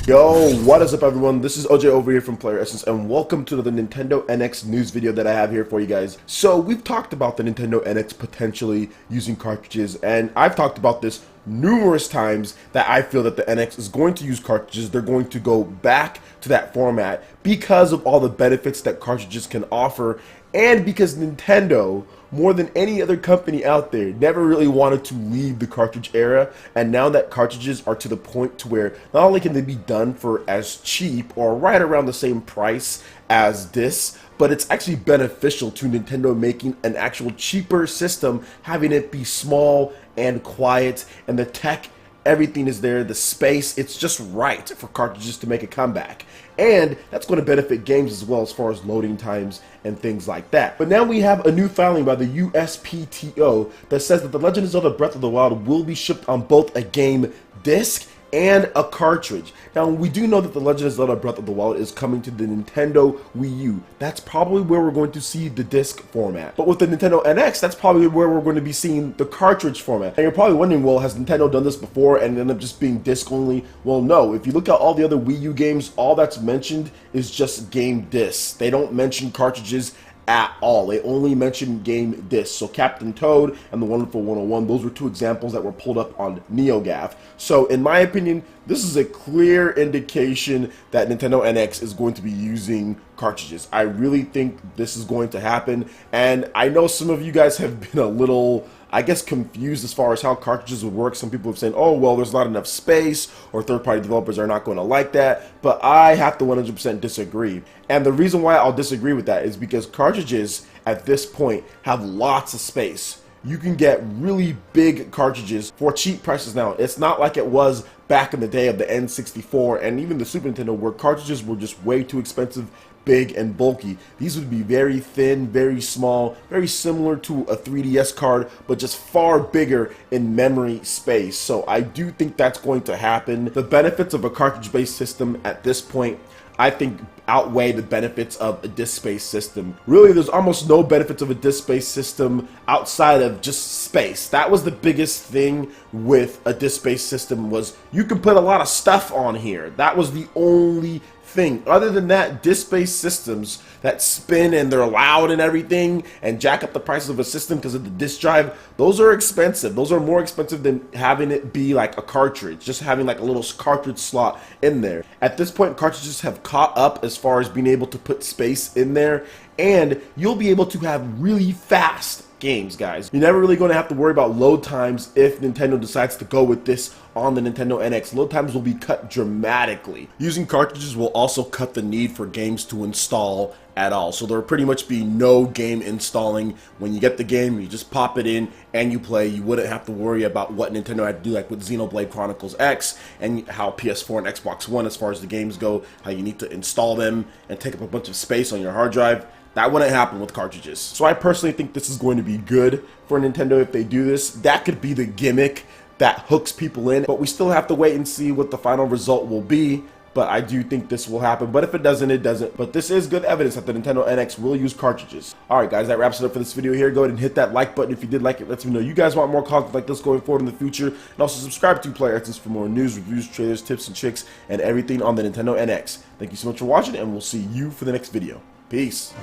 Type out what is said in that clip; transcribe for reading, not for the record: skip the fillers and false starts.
Yo, what is up everyone? This is OJ over here from PlayerEssence and welcome to the Nintendo NX news video that I have here for you guys. So we've talked about the Nintendo NX potentially using cartridges, and I've talked about this numerous times that I feel that the NX is going to use cartridges. They're going to go back to that format because of all the benefits that cartridges can offer, and because Nintendo, more than any other company out there, never really wanted to leave the cartridge era. And now that cartridges are to the point to where not only can they be done for as cheap or right around the same price as discs, but it's actually beneficial to Nintendo making an actual cheaper system, having it be small and quiet, and the tech, everything is there, the space, it's just right for cartridges to make a comeback. And that's going to benefit games as well, as far as loading times and things like that. But now we have a new filing by the USPTO that says that The Legend of Zelda Breath of the Wild will be shipped on both a game disc and a cartridge. Now, we do know that The Legend of Zelda Breath of the Wild is coming to the Nintendo Wii U. That's probably where we're going to see the disc format. But with the Nintendo NX, that's probably where we're going to be seeing the cartridge format. And you're probably wondering, well, has Nintendo done this before and ended up just being disc only? Well, no. If you look at all the other Wii U games, all that's mentioned is just game discs. They don't mention cartridges at all. They only mention game discs. So Captain Toad and the Wonderful 101, those were two examples that were pulled up on NeoGAF. So in my opinion, this is a clear indication that Nintendo NX is going to be using cartridges. I really think this is going to happen, and I know some of you guys have been a little, I guess, confused as far as how cartridges would work. Some people have said, oh, well, there's not enough space, or third-party developers are not going to like that, but I have to 100% disagree. And the reason why I'll disagree with that is because cartridges at this point have lots of space. You can get really big cartridges for cheap prices now. It's not like it was back in the day of the N64 and even the Super Nintendo, where cartridges were just way too expensive, big and bulky. These would be very thin, very small, very similar to a 3DS card, but just far bigger in memory space. So I do think that's going to happen. The benefits of a cartridge-based system at this point, I think, outweigh the benefits of a disc-based system. Really, there's almost no benefits of a disc-based system outside of just space. That was the biggest thing with a disc-based system, was you can put a lot of stuff on here. That was the only thing. Other than that, disc-based systems that spin and they're loud and everything and jack up the prices of a system because of the disc drive, those are expensive. Those are more expensive than having it be like a cartridge, just having like a little cartridge slot in there. At this point, cartridges have caught up as far as being able to put space in there, and you'll be able to have really fast games, guys. You're never really going to have to worry about load times if Nintendo decides to go with this on the Nintendo NX. Load times will be cut dramatically. Using cartridges will also cut the need for games to install at all. So there'll pretty much be no game installing. When you get the game, you just pop it in and you play. You wouldn't have to worry about what Nintendo had to do, like with Xenoblade Chronicles X and how PS4 and Xbox One, as far as the games go, how you need to install them and take up a bunch of space on your hard drive. That wouldn't happen with cartridges. So I personally think this is going to be good for Nintendo if they do this. That could be the gimmick that hooks people in, but we still have to wait and see what the final result will be. But I do think this will happen, but if it doesn't, it doesn't. But this is good evidence that the Nintendo NX will use cartridges. Alright guys, that wraps it up for this video here. Go ahead and hit that like button if you did like it. Let me know you guys want more content like this going forward in the future. And also subscribe to PlayerEssence for more news, reviews, trailers, tips, and tricks, and everything on the Nintendo NX. Thank you so much for watching, and we'll see you for the next video. Peace.